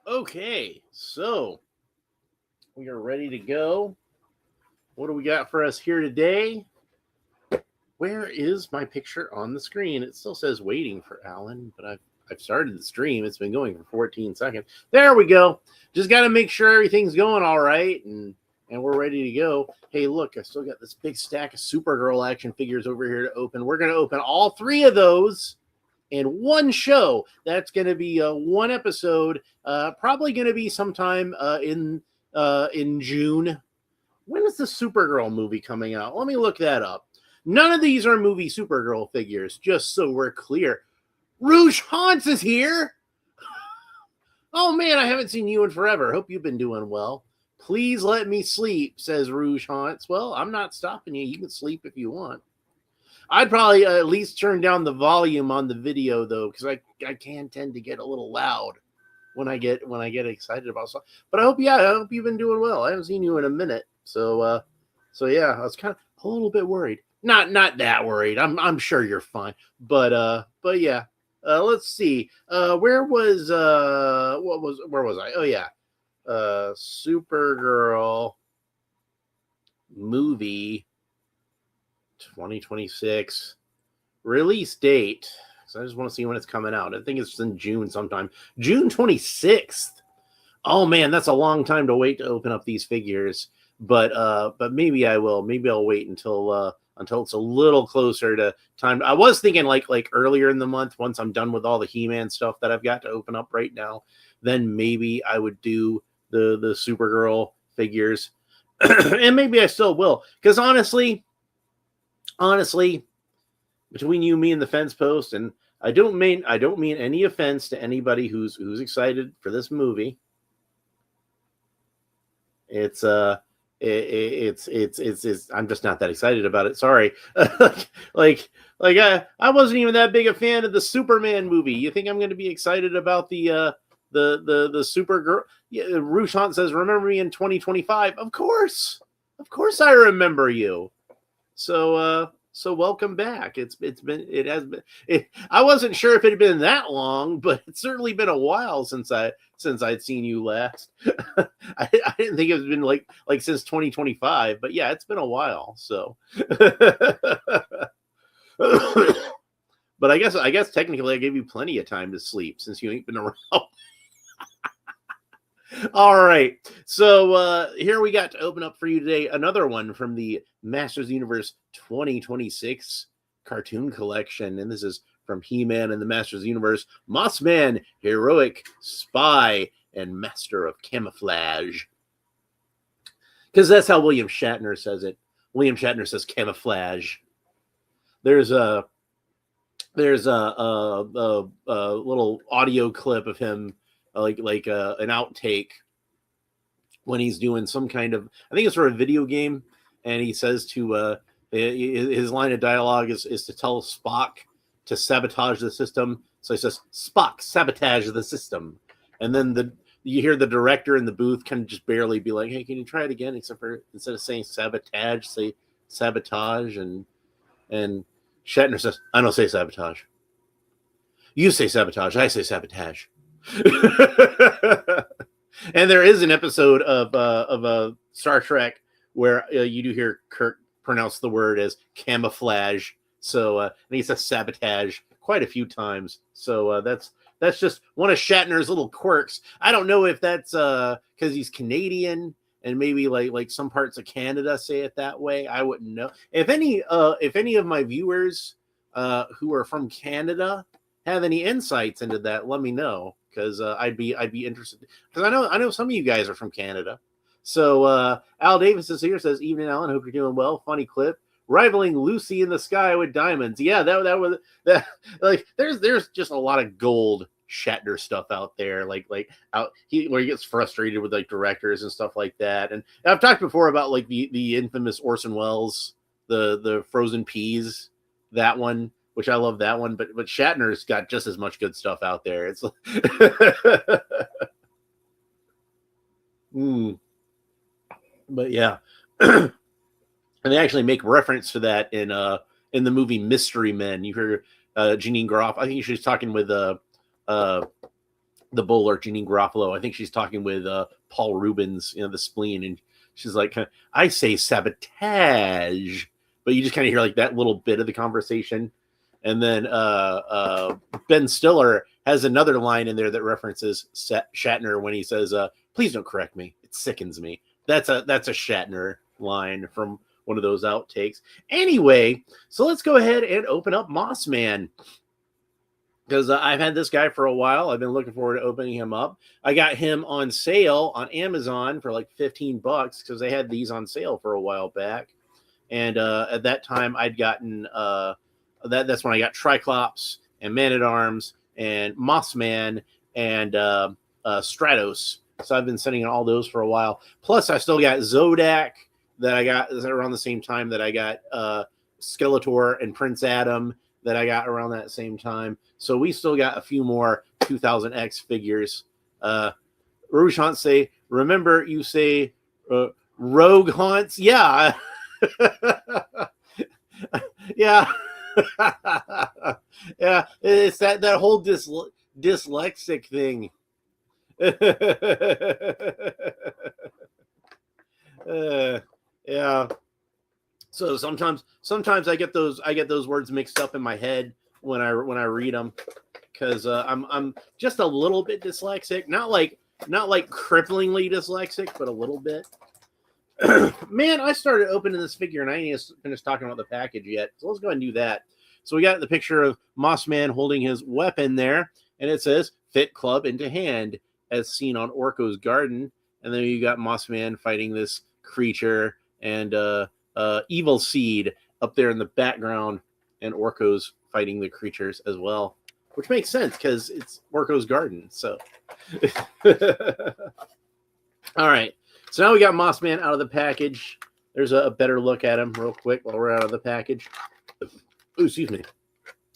Okay, so we are ready to go. What do we got for us here today? Where is my picture on the screen? It still says waiting for Alan, but I've started the stream. It's been going for 14 seconds. There we go. Just got to make sure everything's going all right, and we're ready to go. Hey, look, I still got this big stack of Supergirl action figures over here to open. We're going to open all three of those in one show. That's going to be one episode, probably going to be sometime in June. When is the Supergirl movie coming out? Let me look that up. None of these are movie Supergirl figures, just so we're clear. Rouge Hans is here. Oh man, I haven't seen you in forever. Hope you've been doing well. Please let me sleep, says Rouge Hans. Well, I'm not stopping you. You can sleep if you want. I'd probably at least turn down the volume on the video though, because I can tend to get a little loud when I get excited about stuff. But I hope you've been doing well. I haven't seen you in a minute, so yeah, I was kind of a little bit worried. Not that worried. I'm sure you're fine. But yeah. Let's see. Where was I? Oh yeah. Supergirl movie 2026 release date. So I just want to see when it's coming out. I think it's in June sometime. June 26th. Oh man, that's a long time to wait to open up these figures. But maybe I will. Maybe I'll wait until it's a little closer to time. I was thinking like earlier in the month, once I'm done with all the He-Man stuff that I've got to open up right now, then maybe I would do the Supergirl figures. And maybe I still will. Because honestly, between you, me, and the fence post, and I don't mean any offense to anybody who's excited for this movie. It's I'm just not that excited about it. Sorry. like I wasn't even that big a fan of the Superman movie. You think I'm going to be excited about the Supergirl? Yeah, Rushant says, "Remember me in 2025?" Of course I remember you. So welcome back. I wasn't sure if it had been that long, but it's certainly been a while since I'd seen you last. I didn't think it's been like since 2025, but yeah, it's been a while. So, but I guess technically I gave you plenty of time to sleep since you ain't been around. All right, so here we got to open up for you today another one from the Masters Universe 2026 cartoon collection, and this is from He-Man and the Masters Universe, Mossman, Heroic Spy, and Master of Camouflage. Because that's how William Shatner says it. William Shatner says camouflage. There's a little audio clip of him, like an outtake when he's doing some kind of, I think it's for a video game, and he says to his line of dialogue is to tell Spock to sabotage the system. So he says, "Spock, sabotage the system," and then you hear the director in the booth kind of just barely be like, "Hey, can you try it again?" Except for instead of saying sabotage, say sabotage, and Shatner says, "I don't say sabotage. You say sabotage. I say sabotage." And there is an episode of Star Trek where you do hear Kirk pronounce the word as camouflage. So and he says sabotage quite a few times. So that's just one of Shatner's little quirks. I don't know if that's because he's Canadian and maybe like some parts of Canada say it that way. I wouldn't know. If any of my viewers who are from Canada have any insights into that, let me know, because I'd be interested, because I know some of you guys are from Canada. So Al Davis is here, says, "Evening, Alan. Hope you're doing well. Funny clip, rivaling Lucy in the Sky with Diamonds." Yeah, that was that. Like, there's just a lot of gold Shatner stuff out there, like where he gets frustrated with like directors and stuff like that. And I've talked before about like the infamous Orson Welles, the Frozen Peas, that one, which I love that one, but Shatner's got just as much good stuff out there. It's But yeah. And they actually make reference to that in the movie Mystery Men. You hear Janine Groff. I think she's talking with the bowler, Jeanine Garofalo. I think she's talking with Paul Rubens, the spleen, and she's like, I say sabotage, but you just kind of hear like that little bit of the conversation. And then Ben Stiller has another line in there that references Shatner when he says, please don't correct me. It sickens me. That's a Shatner line from one of those outtakes. Anyway, so let's go ahead and open up Mossman, because I've had this guy for a while. I've been looking forward to opening him up. I got him on sale on Amazon for like $15 because they had these on sale for a while back. And at that time, I'd gotten that's when I got Triclops and Man-at-Arms and Mossman and Stratos. So I've been sending all those for a while. Plus, I still got Zodak that I got around the same time that I got Skeletor and Prince Adam that I got around that same time. So we still got a few more 2000X figures. Rouge Haunts say, remember you say Rogue Haunts? Yeah. Yeah. Yeah. It's that whole dyslexic thing. Yeah. So sometimes I get those words mixed up in my head when I read them, because I'm just a little bit dyslexic, not like cripplingly dyslexic, but a little bit. Man, I started opening this figure and I ain't even finished talking about the package yet. So let's go ahead and do that. So we got the picture of Mossman holding his weapon there, and it says "Fit Club into Hand," as seen on Orko's Garden. And then you got Mossman fighting this creature, and Evil Seed up there in the background, and Orko's fighting the creatures as well, which makes sense because it's Orko's Garden. So, all right. So now we got Mossman out of the package. There's a better look at him real quick while we're out of the package. Ooh, excuse me.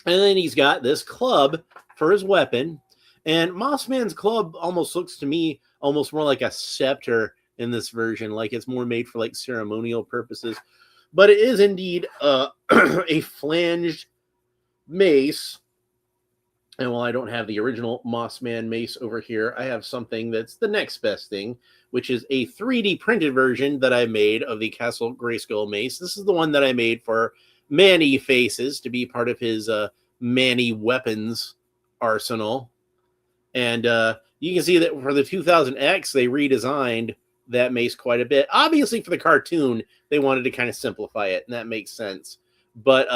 And then he's got this club for his weapon. And Mossman's club almost looks to me almost more like a scepter in this version, like it's more made for like ceremonial purposes. But it is indeed a flanged mace. And while I don't have the original Mossman mace over here, I have something that's the next best thing, which is a 3D printed version that I made of the Castle Grayskull mace. This is the one that I made for Manny Faces to be part of his Manny weapons arsenal. And you can see that for the 2000X, they redesigned that mace quite a bit. Obviously, for the cartoon, they wanted to kind of simplify it, and that makes sense. But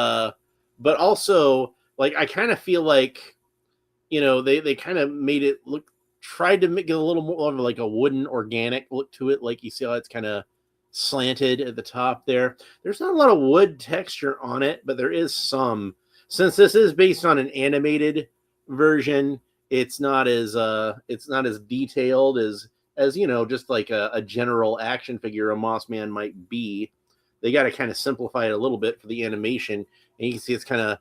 also, like, I kind of feel like, they kind of made it tried to make it a little more of like a wooden organic look to it. Like you see how it's kind of slanted at the top there. There's not a lot of wood texture on it, but there is some. Since this is based on an animated version, it's not as detailed as just like a general action figure a Mossman might be. They got to kind of simplify it a little bit for the animation, and you can see it's kind of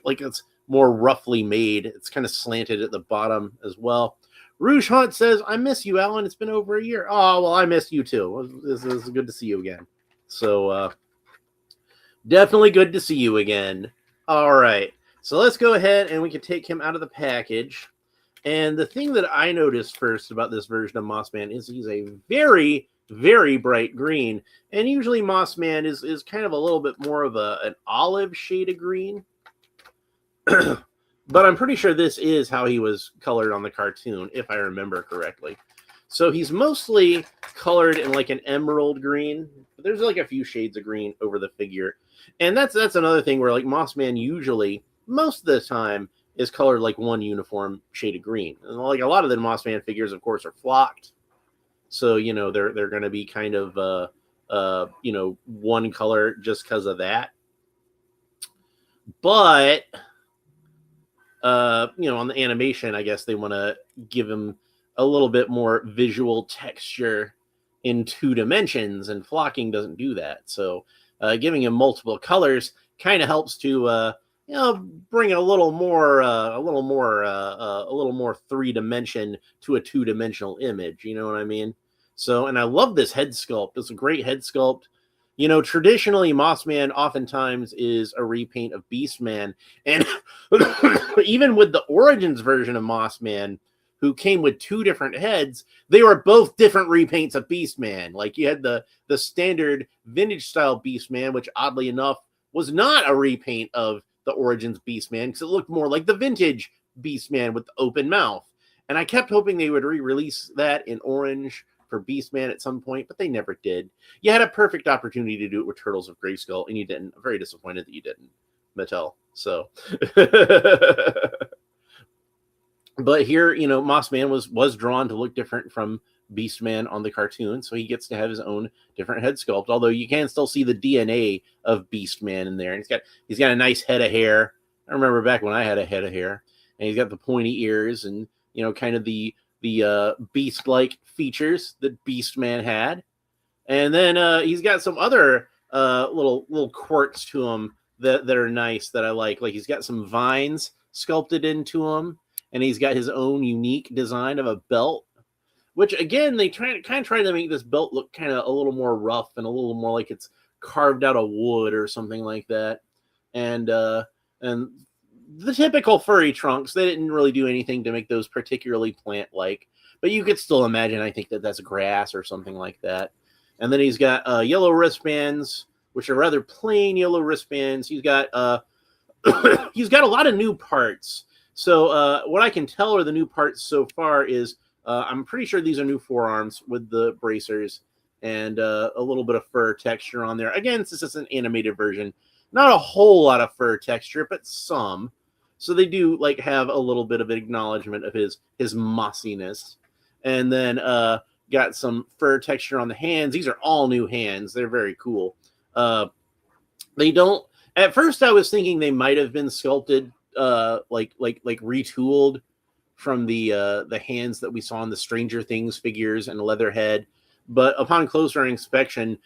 like it's more roughly made. It's kind of slanted at the bottom as well. Rouge Hunt says, I miss you, Alan. It's been over a year. Oh, well, I miss you too. This is good to see you again. So definitely good to see you again. All right. So let's go ahead and we can take him out of the package. And the thing that I noticed first about this version of Mossman is he's a very, very bright green. And usually Mossman is kind of a little bit more of an olive shade of green. But I'm pretty sure this is how he was colored on the cartoon, if I remember correctly. So he's mostly colored in like an emerald green. But there's like a few shades of green over the figure. And that's another thing where like Mossman usually, most of the time, is colored like one uniform shade of green. And like a lot of the Mossman figures, of course, are flocked. So, they're going to be kind of, one color just because of that. But... on the animation, I guess they want to give him a little bit more visual texture in 2 dimensions, and flocking doesn't do that. So giving him multiple colors kind of helps to bring a little more 3-dimension to a 2-dimensional image. You know what I mean? So, and I love this head sculpt. It's a great head sculpt. Traditionally, Mossman oftentimes is a repaint of Beastman. And even with the Origins version of Mossman, who came with 2 different heads. They were both different repaints of Beastman. Like you had the standard vintage style Beastman, which oddly enough was not a repaint of the Origins Beastman because it looked more like the vintage Beastman with the open mouth. And I kept hoping they would re-release that in orange for Beastman at some point, but they never did. You had a perfect opportunity to do it with Turtles of Grayskull, and you didn't. I'm very disappointed that you didn't, Mattel. So, but here, you know, Mossman was drawn to look different from Beastman on the cartoon, so he gets to have his own different head sculpt. Although you can still see the DNA of Beastman in there, and he's got a nice head of hair. I remember back when I had a head of hair, and he's got the pointy ears and, you know, kind of the beast-like features that Beastman had. And then he's got some other little quirks to him that are nice that I like. Like he's got some vines sculpted into him, and he's got his own unique design of a belt, which again they try to make this belt look kind of a little more rough and a little more like it's carved out of wood or something like that. And the typical furry trunks, they didn't really do anything to make those particularly plant-like, but you could still imagine, I think, that that's grass or something like that. And then he's got yellow wristbands, which are rather plain yellow wristbands. He's got he's got a lot of new parts. So what I can tell are the new parts so far is I'm pretty sure these are new forearms with the bracers and a little bit of fur texture on there. Again, since it's an animated version, not a whole lot of fur texture, but some. So they do like have a little bit of an acknowledgement of his mossiness. And then got some fur texture on the hands. These are all new hands. They're very cool. They don't. At first, I was thinking they might have been sculpted, like retooled from the hands that we saw in the Stranger Things figures and Leatherhead. But upon closer inspection,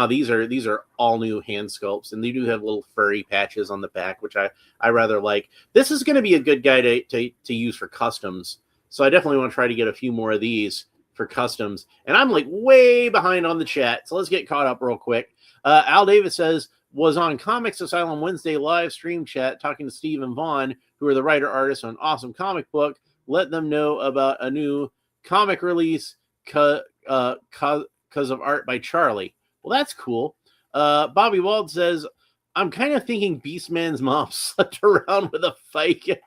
these are all new hand sculpts, and they do have little furry patches on the back, which I rather like. This is going to be a good guy to use for customs, so I definitely want to try to get a few more of these for customs. And I'm like way behind on the chat, so let's get caught up real quick. Al Davis says, was on Comics Asylum Wednesday live stream chat talking to Steve and Vaughn, who are the writer-artists on an awesome comic book. Let them know about a new comic release because of art by Charlie. Well, that's cool. Bobby Wald says, I'm kind of thinking Beastman's mom slept around with a ficus.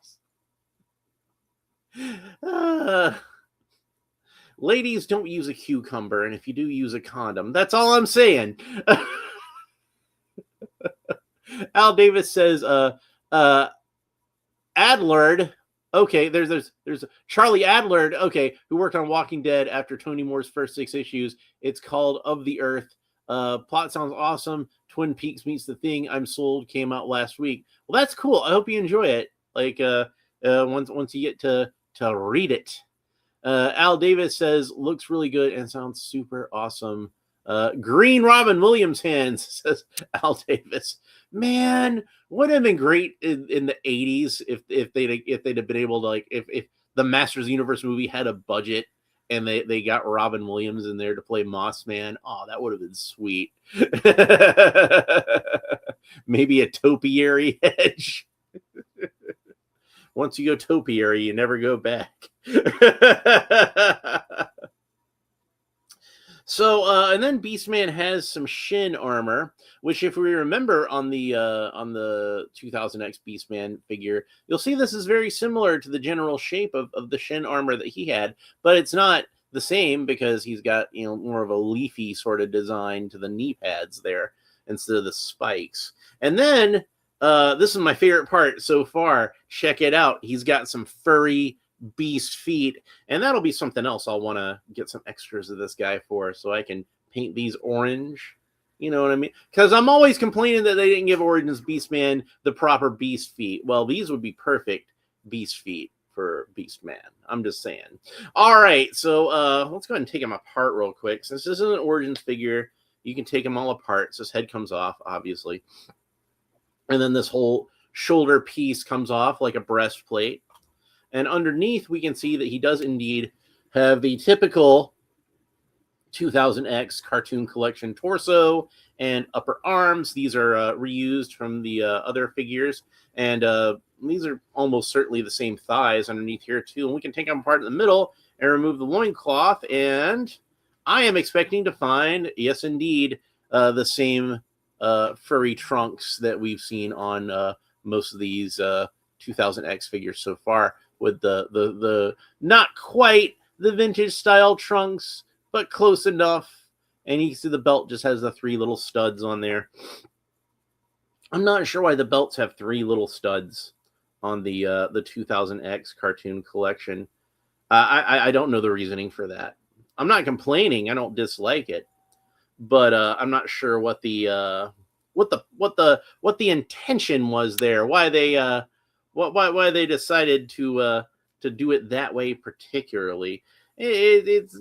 Ladies, don't use a cucumber, and if you do, use a condom. That's all I'm saying. Al Davis says, Adlard. Okay, there's Charlie Adlard, okay, who worked on Walking Dead after Tony Moore's first 6 issues. It's called Of the Earth. Plot sounds awesome. Twin Peaks meets The Thing. I'm sold. Came out last week. Well, that's cool. I hope you enjoy it. Like once you get to read it. Al Davis says looks really good and sounds super awesome. Green Robin Williams hands, says Al Davis. Man, would have been great in the 80s if they'd have been able to, like, if the Masters of the Universe movie had a budget and they got Robin Williams in there to play Mossman. Oh, that would have been sweet. Maybe a topiary hedge. Once you go topiary, you never go back. So, and then Beastman has some shin armor, which, if we remember on the 2000X Beastman figure, you'll see this is very similar to the general shape of the shin armor that he had, but it's not the same because he's got, you know, more of a leafy sort of design to the knee pads there instead of the spikes. And then, this is my favorite part so far. Check it out. He's got some furry beast feet, and that'll be something else I'll want to get some extras of this guy for, so I can paint these orange. You know what I mean? Because I'm always complaining that they didn't give Origins Beastman the proper beast feet. Well, these would be perfect beast feet for Beastman. I'm just saying. All right, so let's go ahead and take him apart real quick. Since this is an Origins figure, you can take them all apart. So his head comes off, obviously. And then this whole shoulder piece comes off like a breastplate. And underneath, we can see that he does indeed have the typical 2000X cartoon collection torso and upper arms. These are reused from the other figures. And these are almost certainly the same thighs underneath here too. And we can take them apart in the middle and remove the loincloth. And I am expecting to find, yes, indeed, the same furry trunks that we've seen on most of these 2000X figures so far, with the not quite the vintage style trunks, but close enough. And you can see the belt just has the 3 little studs on there. I'm not sure why the belts have 3 little studs on the 2000X cartoon collection. I don't know the reasoning for that. I'm not complaining. I don't dislike it, but I'm not sure what the intention was there. Why they decided to do it that way particularly. It's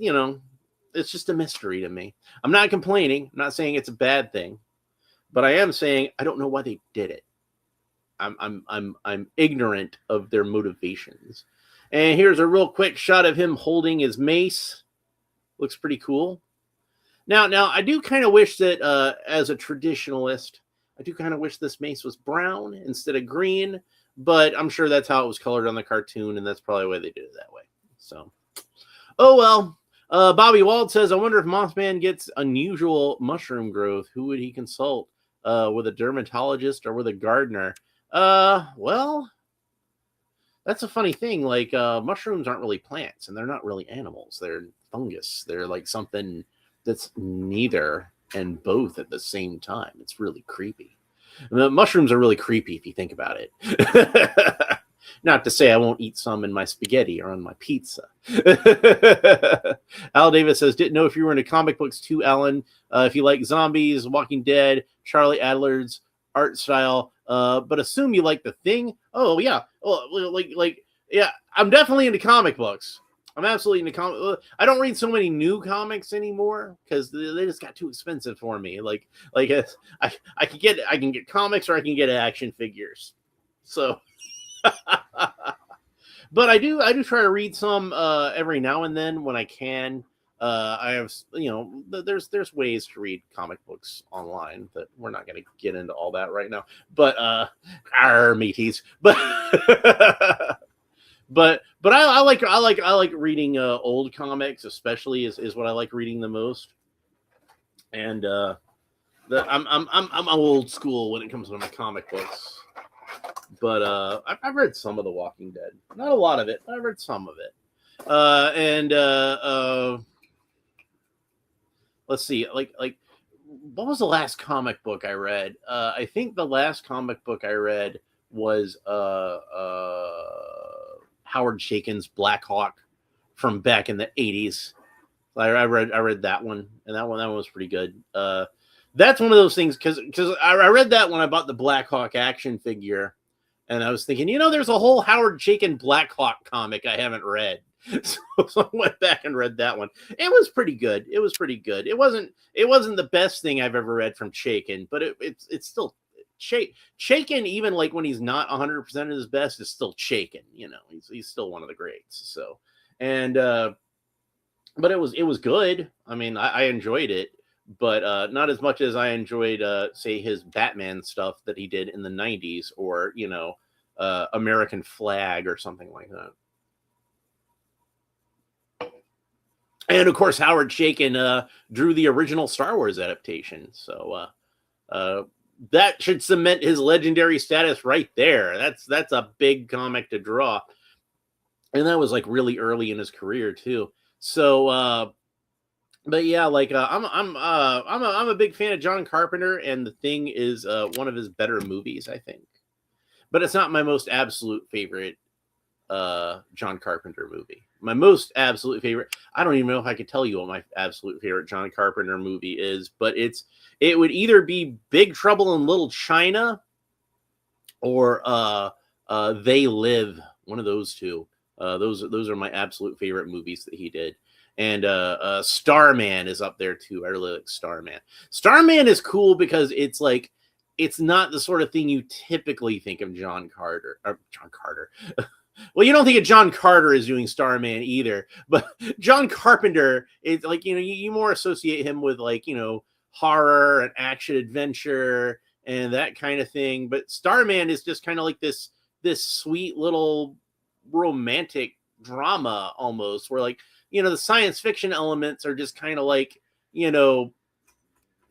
it's just a mystery to me. I'm not complaining. I'm not saying it's a bad thing, but I am saying I don't know why they did it. I'm ignorant of their motivations. And here's a real quick shot of him holding his mace. Looks pretty cool. Now I do kind of wish that as a traditionalist, I do kind of wish this mace was brown instead of green, but I'm sure that's how it was colored on the cartoon, and that's probably why they did it that way. So, oh well. Bobby Wald says, I wonder if Mothman gets unusual mushroom growth. Who would he consult? With a dermatologist or with a gardener? Well, that's a funny thing. Like, mushrooms aren't really plants, and they're not really animals. They're fungus. They're like something that's neither and both at the same time. It's really creepy. The mushrooms are really creepy if you think about it. Not to say I won't eat some in my spaghetti or on my pizza. Al Davis says, didn't know if you were into comic books too, Alan. If you like zombies, Walking Dead, Charlie Adler's art style, but assume you like The Thing. Oh, yeah. Oh, yeah, I'm definitely into comic books. I'm absolutely into comic. I don't read so many new comics anymore because they just got too expensive for me. I can get comics or I can get action figures. So, but I do try to read some every now and then when I can. I have, there's ways to read comic books online that we're not going to get into all that right now. But mateys. But I like reading old comics, especially is what I like reading the most. And I'm old school when it comes to my comic books. But I've read some of The Walking Dead, not a lot of it, but I've read some of it. Let's see, like what was the last comic book I read? I think the last comic book I read was Howard Chaykin's Black Hawk from back in the 80s. I read that one, and that one was pretty good. That's one of those things because I read that when I bought the Black Hawk action figure, and I was thinking, there's a whole Howard Chaykin Black Hawk comic I haven't read. So I went back and read that one. It was pretty good. It wasn't the best thing I've ever read from Chaykin, but it's still Chaykin, even like when he's not 100% at his best, is still Chaykin. He's still one of the greats. So, and but it was good. I mean, I enjoyed it, but not as much as I enjoyed say his Batman stuff that he did in the 90s, or American Flag or something like that. And of course, Howard Chaykin drew the original Star Wars adaptation, so that should cement his legendary status right there. That's a big comic to draw, and that was like really early in his career too. So, but yeah, like I'm a big fan of John Carpenter, and The Thing is one of his better movies, I think. But it's not my most absolute favorite John Carpenter movie. My most absolute favorite, I don't even know if I could tell you what my absolute favorite John Carpenter movie is, but it would either be Big Trouble in Little China or They Live, one of those two. Those are my absolute favorite movies that he did. And Starman is up there too. I really like Starman. Starman is cool because it's like, it's not the sort of thing you typically think of John Carter. Well, you don't think of John Carter as doing Starman either, but John Carpenter is like, you more associate him with like, horror and action adventure and that kind of thing. But Starman is just kind of like this this sweet little romantic drama almost, where like, the science fiction elements are just kind of like, you know,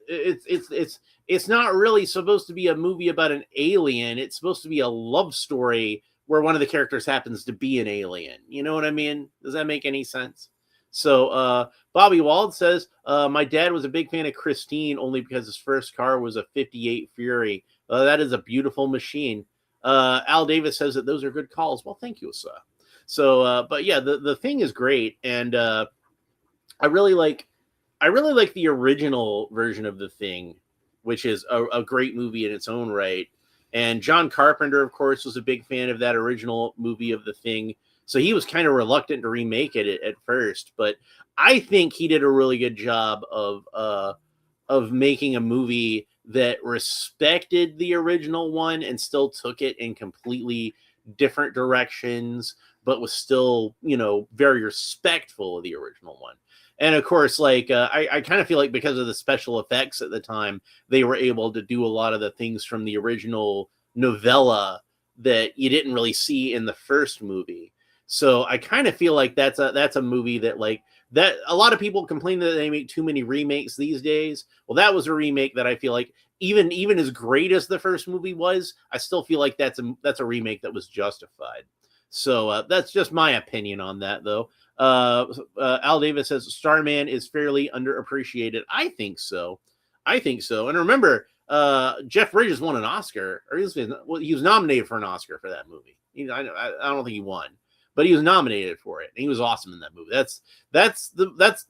it's not really supposed to be a movie about an alien. It's supposed to be a love story where one of the characters happens to be an alien. You know what I mean? Does that make any sense? So Bobby Wald says, my dad was a big fan of Christine only because his first car was a 58 Fury. That is a beautiful machine. Al Davis says that those are good calls. Well, thank you, sir. So, but yeah, the thing is great. And I really like the original version of The Thing, which is a great movie in its own right. And John Carpenter, of course, was a big fan of that original movie of The Thing. So he was kind of reluctant to remake it at first. But I think he did a really good job of making a movie that respected the original one and still took it in completely different directions, but was still, very respectful of the original one. And of course, like, I kind of feel like because of the special effects at the time, they were able to do a lot of the things from the original novella that you didn't really see in the first movie. So I kind of feel like that's a movie that, like, that a lot of people complain that they make too many remakes these days. Well, that was a remake that I feel like even as great as the first movie was, I still feel like that's a remake that was justified. So that's just my opinion on that, though. Al Davis says Starman is fairly underappreciated. I think so. And remember, Jeff Bridges won an Oscar, or he was nominated for an Oscar for that movie. I don't think he won, but he was nominated for it. And he was awesome in that movie. That's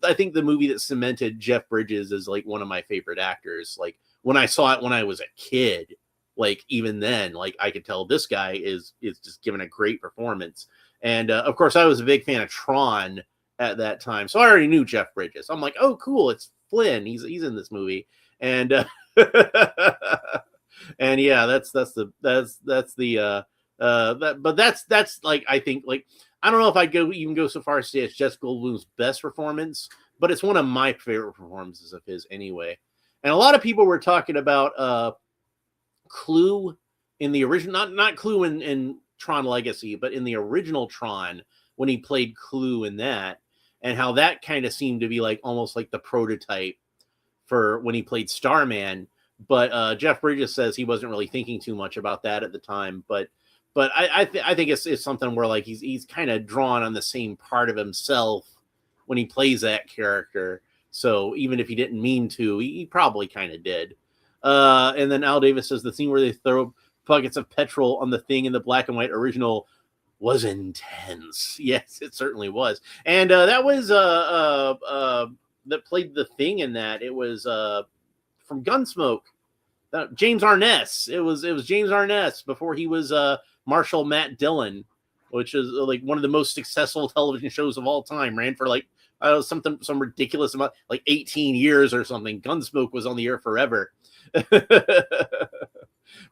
I think the movie that cemented Jeff Bridges as like one of my favorite actors. Like when I saw it when I was a kid, like even then, like I could tell this guy is just giving a great performance. And of course, I was a big fan of Tron at that time, so I already knew Jeff Bridges. I'm like, oh, cool, it's Flynn. He's in this movie, and and yeah, that's like, I think, like, I don't know if I'd even go so far as to say it's Jeff Goldblum's best performance, but it's one of my favorite performances of his anyway. And a lot of people were talking about Clue in the original, not Clue in Tron Legacy, but in the original Tron, when he played Clue in that, and how that kind of seemed to be like almost like the prototype for when he played Starman. But Jeff Bridges says he wasn't really thinking too much about that at the time. But I think it's something where like he's kind of drawn on the same part of himself when he plays that character. So even if he didn't mean to, he probably kind of did. And then Al Davis says the scene where they throw buckets of petrol on the Thing in the black and white original was intense. Yes, it certainly was. And that was that played the Thing in that. It was from Gunsmoke. James Arness. It was James Arness before he was Marshall Matt Dillon, which is like one of the most successful television shows of all time. Ran for like some ridiculous amount, like 18 years or something. Gunsmoke was on the air forever.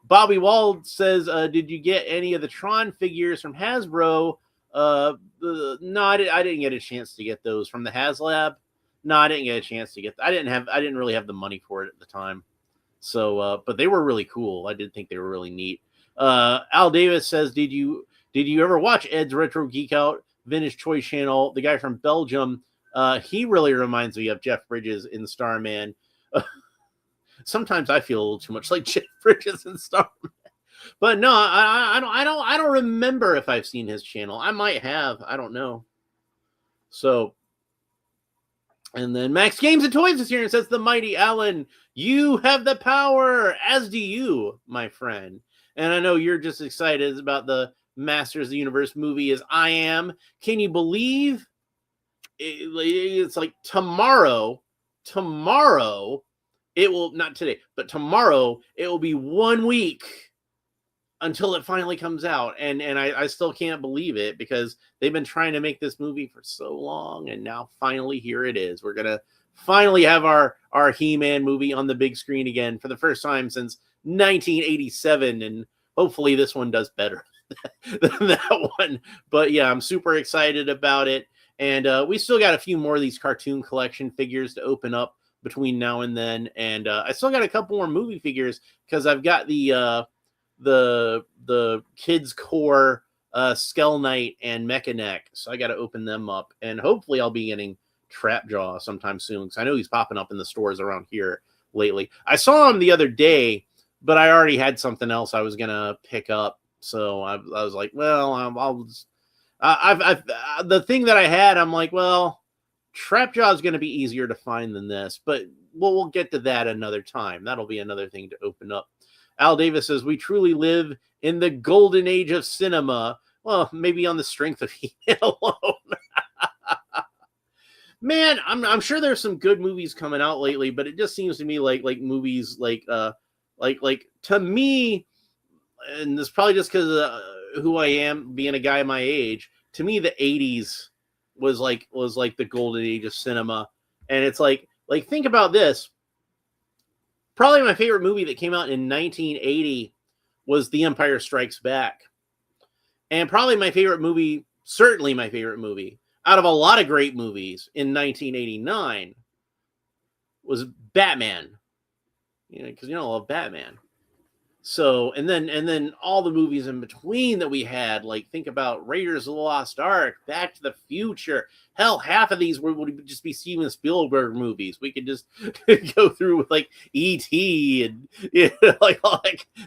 Bobby Wald says, did you get any of the Tron figures from Hasbro? No, I didn't get a chance to get those from the HasLab. No, I didn't get a chance to get. I didn't really have the money for it at the time. So, but they were really cool. I did think they were really neat. Al Davis says, did you ever watch Ed's Retro Geek Out Vintage Toy Channel? The guy from Belgium. He really reminds me of Jeff Bridges in Starman. Sometimes I feel a little too much like Jeff Bridges in Starman. But no, I don't remember if I've seen his channel. I might have. I don't know. So, and then Max Games and Toys is here and says, the mighty Alan, you have the power, as do you, my friend. And I know you're just excited about the Masters of the Universe movie as I am. Can you believe it's like tomorrow, it will, not today, but tomorrow, it will be 1 week until it finally comes out. And I still can't believe it because they've been trying to make this movie for so long. And now finally here it is. We're going to finally have our He-Man movie on the big screen again for the first time since 1987. And hopefully this one does better than that one. But yeah, I'm super excited about it. And we still got a few more of these cartoon collection figures to open up between now and then. And I still got a couple more movie figures because I've got the the Kids Core, Skull Knight, and Mechanic. So I got to open them up, and hopefully I'll be getting Trapjaw sometime soon, because I know he's popping up in the stores around here lately. I saw him the other day, but I already had something else I was gonna pick up, so I was like, well, I'll just, the thing that I had, I'm like, well, Trapjaw is going to be easier to find than this, but we'll get to that another time. That'll be another thing to open up. Al Davis says, we truly live in the golden age of cinema. Well, maybe on the strength of He-Man alone. Man, I'm sure there's some good movies coming out lately, but it just seems to me like movies like to me, and this is probably just because who I am, being a guy my age. To me, the '80s was like the golden age of cinema, and it's like think about this. Probably my favorite movie that came out in 1980 was The Empire Strikes Back, and probably my favorite movie, certainly my favorite movie out of a lot of great movies in 1989 was Batman. You know, because I love Batman. So, and then all the movies in between that we had, like think about Raiders of the Lost Ark, Back to the Future. Hell, half of these would just be Steven Spielberg movies. We could just go through with like E.T. and like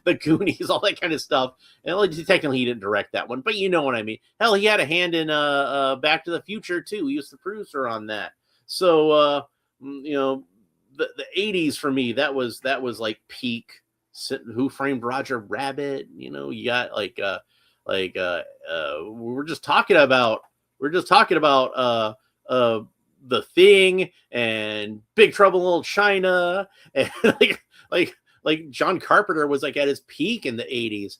the Goonies, all that kind of stuff. And like, technically, he didn't direct that one, but you know what I mean. Hell, he had a hand in Back to the Future too. He was the producer on that. So the 80s for me, that was like peak. Who Framed Roger Rabbit? You know, you got we're just talking about The Thing and Big Trouble in Little China, and like John Carpenter was like at his peak in the 80s.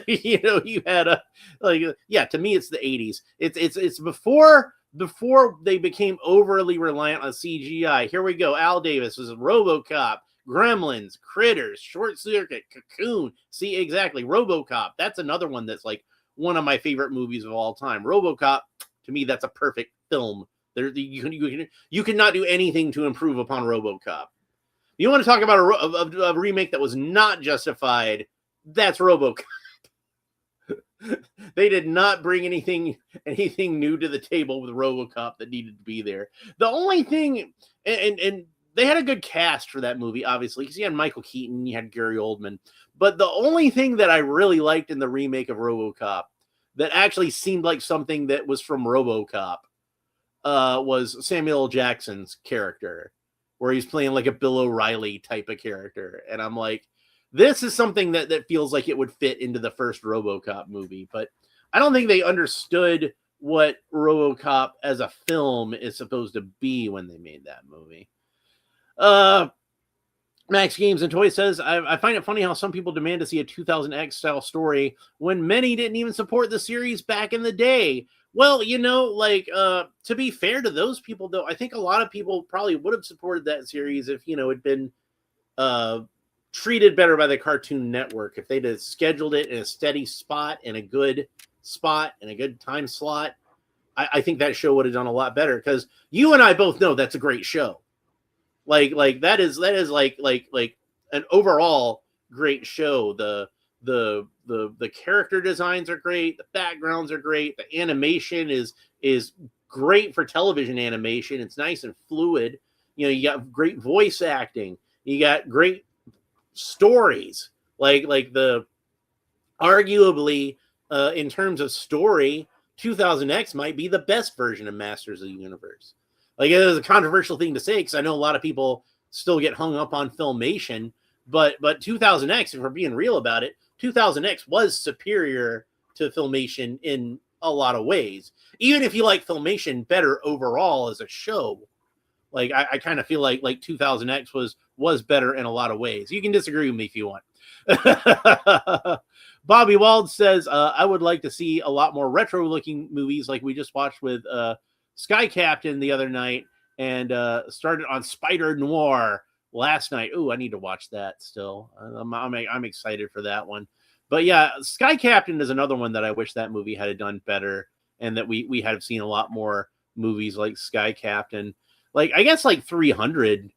You had to me it's the 80s. It's before they became overly reliant on CGI. Here we go. Al Davis was RoboCop, Gremlins, Critters, Short Circuit, Cocoon. See, exactly. RoboCop. That's another one that's like one of my favorite movies of all time. RoboCop, to me, that's a perfect film. You cannot do anything to improve upon RoboCop. You want to talk about a remake that was not justified? That's RoboCop. They did not bring anything new to the table with RoboCop that needed to be there. The only thing, and they had a good cast for that movie, obviously, because you had Michael Keaton, you had Gary Oldman. But the only thing that I really liked in the remake of RoboCop that actually seemed like something that was from RoboCop was Samuel L. Jackson's character, where he's playing like a Bill O'Reilly type of character. And I'm like, this is something that feels like it would fit into the first RoboCop movie. But I don't think they understood what RoboCop as a film is supposed to be when they made that movie. Max Games and Toys says, I find it funny how some people demand to see a 2000X style story when many didn't even support the series back in the day. Well, to be fair to those people, though, I think a lot of people probably would have supported that series if, it'd been treated better by the Cartoon Network. If they'd have scheduled it in a steady spot, in a good spot, in a good time slot, I think that show would have done a lot better, because you and I both know that's a great show. Like that is like an overall great show. The character designs are great, the backgrounds are great, the animation is great for television animation. It's nice and fluid. You got great voice acting, you got great stories. Like the arguably in terms of story, 2000X might be the best version of Masters of the Universe. Like, it is a controversial thing to say, because I know a lot of people still get hung up on Filmation, but 2000X, if we're being real about it, 2000X was superior to Filmation in a lot of ways. Even if you like Filmation better overall as a show, like I kind of feel like 2000X was better in a lot of ways. You can disagree with me if you want. Bobby Wald says, I would like to see a lot more retro looking movies like we just watched with Sky Captain the other night, and started on Spider Noir last night. Ooh, I need to watch that still. I'm excited for that one. But yeah, Sky Captain is another one that I wish that movie had done better, and that we had seen a lot more movies like Sky Captain. Like, I guess like 300,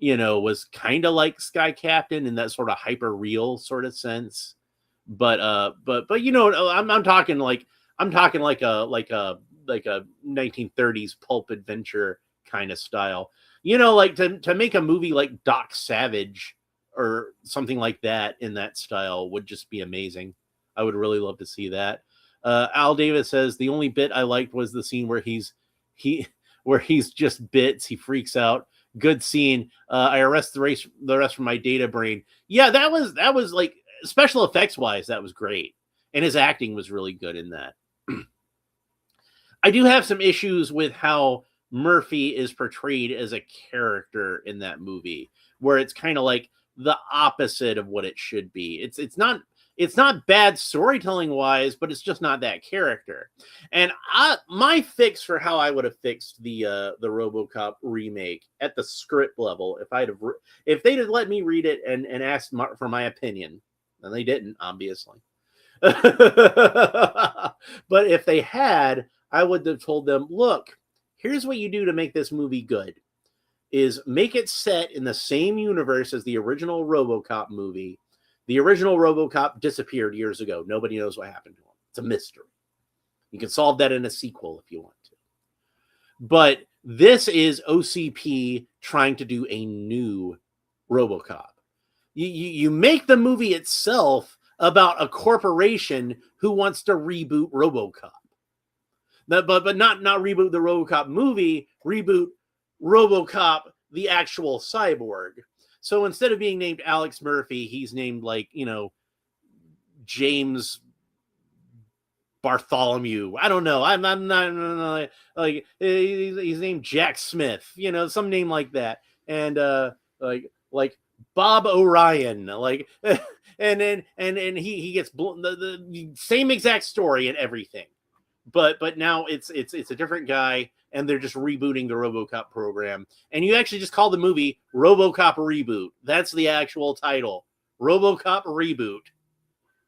was kind of like Sky Captain in that sort of hyper real sort of sense. but you know, I'm talking like a 1930s pulp adventure kind of style. You know, like to make a movie like Doc Savage or something like that in that style would just be amazing. I would really love to see that. Al Davis says the only bit I liked was the scene where he where he's just bits. He freaks out. Good scene. I arrest the rest from my data brain. Yeah, that was like special effects wise, that was great, and his acting was really good in that. I do have some issues with how Murphy is portrayed as a character in that movie, where it's kind of like the opposite of what it should be. It's not bad storytelling wise, but it's just not that character. And my fix for how I would have fixed the RoboCop remake at the script level, if they'd have let me read it and asked for my opinion, and they didn't, obviously. But if they had, I would have told them, look, here's what you do to make this movie good, is make it set in the same universe as the original RoboCop movie. The original RoboCop disappeared years ago. Nobody knows what happened to him. It's a mystery. You can solve that in a sequel if you want to. But this is OCP trying to do a new RoboCop. You make the movie itself about a corporation who wants to reboot RoboCop. But not reboot the RoboCop movie, reboot RoboCop, the actual cyborg. So instead of being named Alex Murphy, he's named like, you know, James Bartholomew. I don't know. I'm not like he's named Jack Smith, you know, some name like that. And like Bob Orion, like and he gets the same exact story and everything. But now it's a different guy, and they're just rebooting the RoboCop program. And you actually just call the movie RoboCop Reboot. That's the actual title, RoboCop Reboot.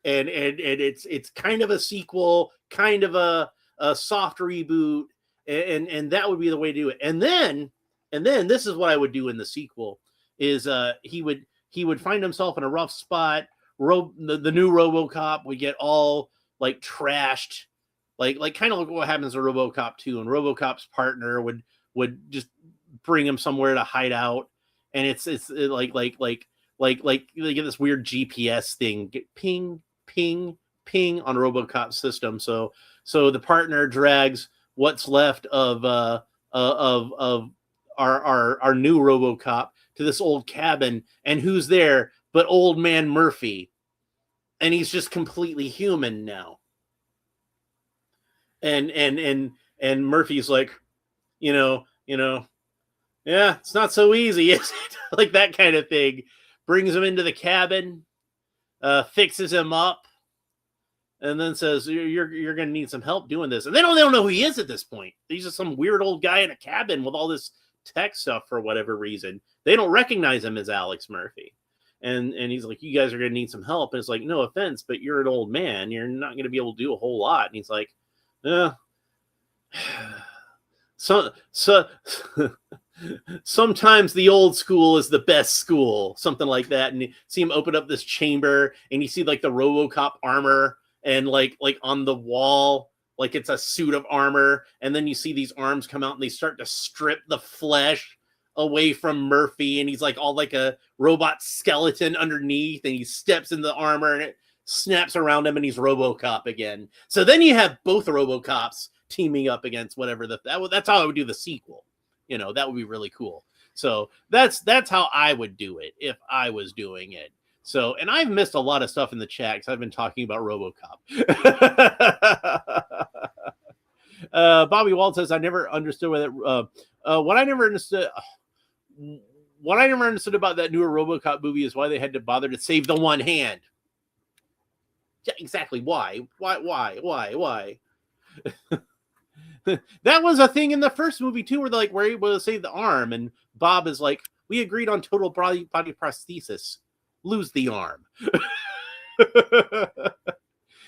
And it's kind of a sequel, kind of a soft reboot, and that would be the way to do it. And then this is what I would do in the sequel: is he would find himself in a rough spot. The new RoboCop would get all like trashed. Like kind of like what happens in RoboCop 2, and RoboCop's partner would just bring him somewhere to hide out, and it's like they get this weird GPS thing, get ping on RoboCop's system. So the partner drags what's left of our new RoboCop to this old cabin, and who's there but old man Murphy, and he's just completely human now. And Murphy's like, you know, yeah, it's not so easy, is it? Like that kind of thing. Brings him into the cabin, fixes him up, and then says, "You're going to need some help doing this." And they don't know who he is at this point. He's just some weird old guy in a cabin with all this tech stuff for whatever reason. They don't recognize him as Alex Murphy. And he's like, "You guys are going to need some help." And it's like, "No offense, but you're an old man. You're not going to be able to do a whole lot." And he's like, sometimes the old school is the best school, something like that. And you see him open up this chamber, and you see like the RoboCop armor, and like on the wall, like it's a suit of armor. And then you see these arms come out, and they start to strip the flesh away from Murphy, and he's like all like a robot skeleton underneath, and he steps in the armor, and it snaps around him, and he's RoboCop again. So then you have both RoboCops teaming up against whatever that's how I would do the sequel. You know, that would be really cool. So that's how I would do it if I was doing it. So, and I've missed a lot of stuff in the chat because I've been talking about RoboCop. Bobby Wald says, "I never understood what I never understood about that newer RoboCop movie is why they had to bother to save the one hand." Yeah, exactly. Why? That was a thing in the first movie too, where they're like, we're able to save the arm, and Bob is like, "We agreed on total body prosthesis. Lose the arm."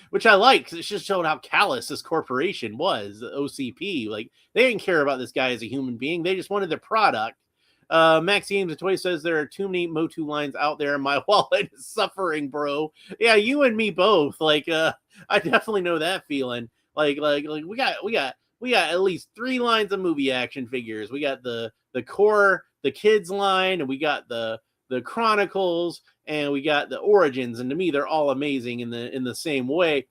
Which I like, because it just showed how callous this corporation was, the OCP. Like, they didn't care about this guy as a human being. They just wanted the product. Max Games and Toy says there are too many Motu lines out there. My wallet is suffering, bro. Yeah, you and me both. Like, I definitely know that feeling. Like we got at least 3 lines of movie action figures. We got the core, the kids line, and we got the Chronicles, and we got the Origins. And to me, they're all amazing in the same way.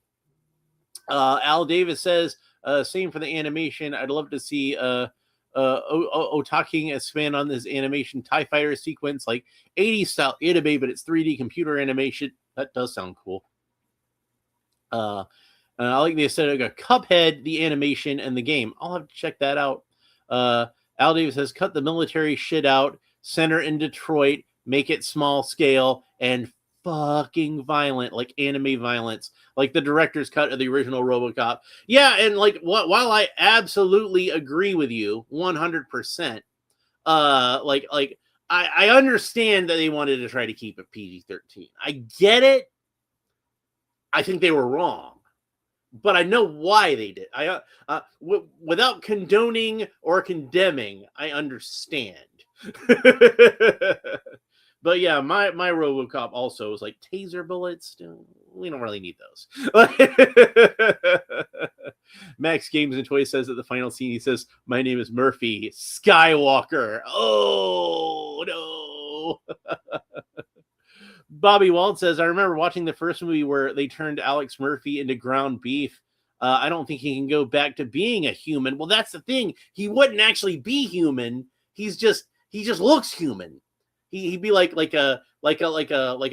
Al Davis says, same for the animation. I'd love to see Otaking expand on this animation TIE fighter sequence, like 80s style anime, but it's 3D computer animation. That does sound cool. I like the aesthetic of Cuphead, the animation, and the game. I'll have to check that out. Al Davis says, cut the military shit out, center in Detroit, make it small scale, and fucking violent, like anime violence, like the director's cut of the original RoboCop. Yeah, and like while I absolutely agree with you 100%, I understand that they wanted to try to keep it PG-13. I get it. I think they were wrong, but I know why they did. Without condoning or condemning, I understand. But yeah, my RoboCop also was like taser bullets. We don't really need those. Max Games and Toys says at the final scene, he says, "My name is Murphy Skywalker." Oh no. Bobby Wald says, I remember watching the first movie where they turned Alex Murphy into ground beef. I don't think he can go back to being a human. Well, that's the thing. He wouldn't actually be human. He just looks human. He'd be like a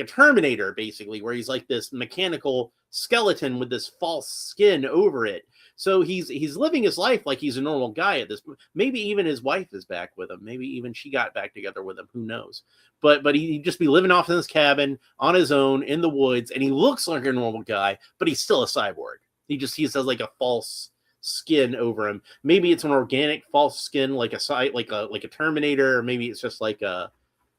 Terminator, basically, where he's like this mechanical skeleton with this false skin over it. So he's living his life like he's a normal guy at this. Maybe even his wife is back with him. Maybe even she got back together with him. Who knows? But he'd just be living off in his cabin on his own in the woods, and he looks like a normal guy, but he's still a cyborg. He has like a false skin over him. Maybe it's an organic false skin, like a Terminator, or maybe it's just like a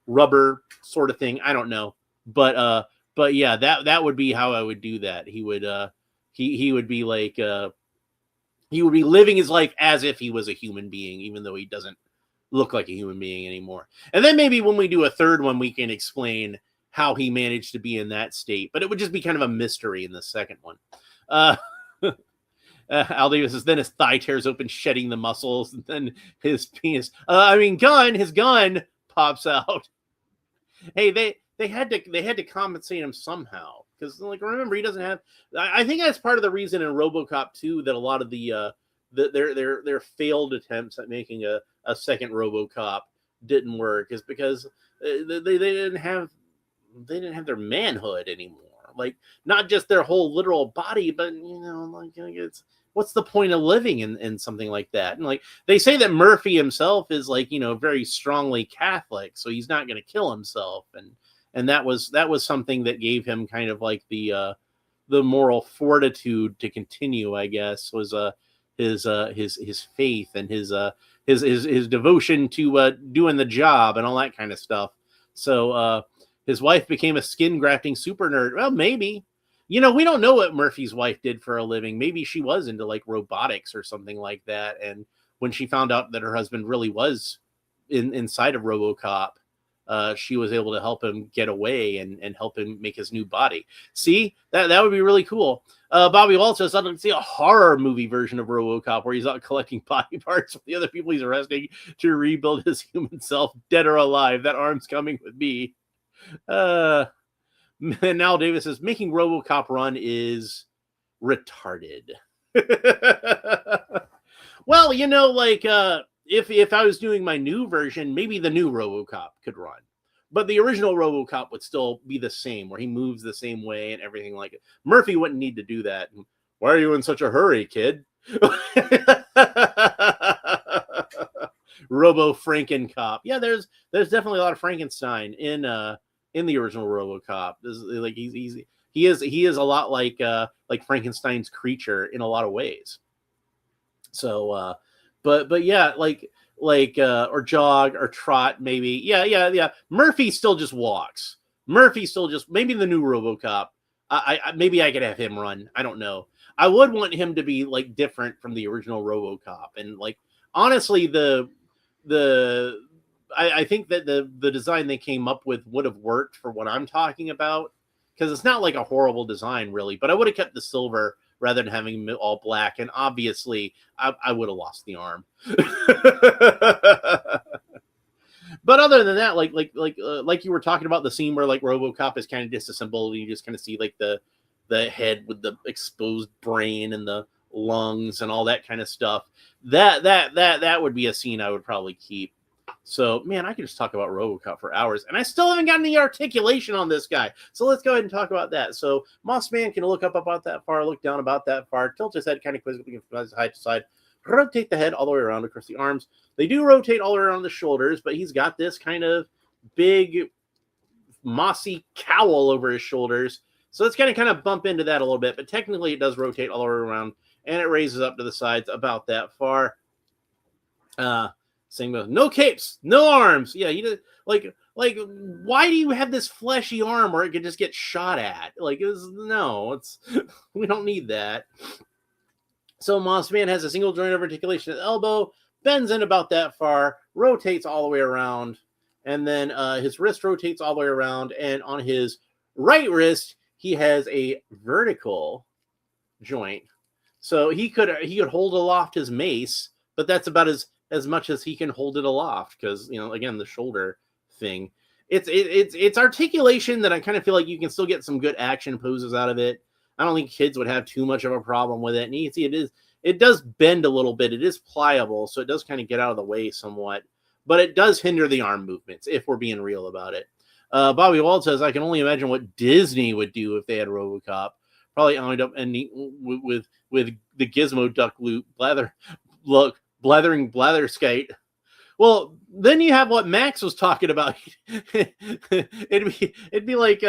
rubber sort of thing. I don't know. But yeah, that would be how I would do that. He would he would be like he would be living his life as if he was a human being, even though he doesn't look like a human being anymore. And then maybe when we do a third one, we can explain how he managed to be in that state. But it would just be kind of a mystery in the second one. Al Davis says, then his thigh tears open, shedding the muscles, and then his penis, his gun pops out. Hey, they had to compensate him somehow, because like remember, he doesn't have. I think that's part of the reason in RoboCop 2 that a lot of their failed attempts at making a second RoboCop didn't work, is because they didn't have their manhood anymore. Like, not just their whole literal body, but it's what's the point of living in something like that? And like they say that Murphy himself is like very strongly Catholic, so he's not going to kill himself, and that was something that gave him kind of like the moral fortitude to continue, I guess, was his faith and his devotion to doing the job and all that kind of stuff. So his wife became a skin grafting super nerd. Well, maybe. We don't know what Murphy's wife did for a living. Maybe she was into like robotics or something like that. And when she found out that her husband really was inside of RoboCop, she was able to help him get away and help him make his new body. See, that would be really cool. Bobby Walt says, I'd like to see a horror movie version of RoboCop where he's out collecting body parts from the other people he's arresting to rebuild his human self, dead or alive. That arm's coming with me. And now Davis says, making RoboCop run is retarded. Well, if I was doing my new version, maybe the new RoboCop could run. But the original RoboCop would still be the same, where he moves the same way and everything like it. Murphy wouldn't need to do that. Why are you in such a hurry, kid? Robo Frankencop. Yeah, there's definitely a lot of Frankenstein in the original RoboCop. Like he is a lot like Frankenstein's creature in a lot of ways. So but yeah, or jog or trot, maybe. Yeah. Murphy still just walks. Maybe the new RoboCop. Maybe I could have him run. I don't know. I would want him to be like different from the original RoboCop. And like honestly, I think that the design they came up with would have worked for what I'm talking about, because it's not like a horrible design really, but I would have kept the silver rather than having all black, and obviously I would have lost the arm. But other than that, like you were talking about the scene where like RoboCop is kind of disassembled, and you just kind of see like the head with the exposed brain and the lungs and all that kind of stuff. That would be a scene I would probably keep. So, man, I could just talk about RoboCop for hours, and I still haven't gotten any articulation on this guy. So let's go ahead and talk about that. So Mossman can look up about that far, look down about that far, tilt his head kind of quickly from side to side, rotate the head all the way around across the arms. They do rotate all around the shoulders, but he's got this kind of big, mossy cowl over his shoulders. So it's going to kind of bump into that a little bit, but technically it does rotate all the way around, and it raises up to the sides about that far. Same with no capes, no arms. Yeah, you just, like why do you have this fleshy arm where it could just get shot at? Like, it's we don't need that. So Mossman has a single joint of articulation at the elbow, bends in about that far, rotates all the way around, and then his wrist rotates all the way around, and on his right wrist he has a vertical joint. So he could hold aloft his mace, but that's about as much as he can hold it aloft, because, you know, again, the shoulder thing. It's articulation that I kind of feel like you can still get some good action poses out of it. I don't think kids would have too much of a problem with it. And you can see it does bend a little bit. It is pliable, so it does kind of get out of the way somewhat. But it does hinder the arm movements, if we're being real about it. Bobby Wald says, I can only imagine what Disney would do if they had RoboCop. Probably end up ending with the Gizmo duck loop blathering blatherskate. Well, then you have what Max was talking about. it'd be like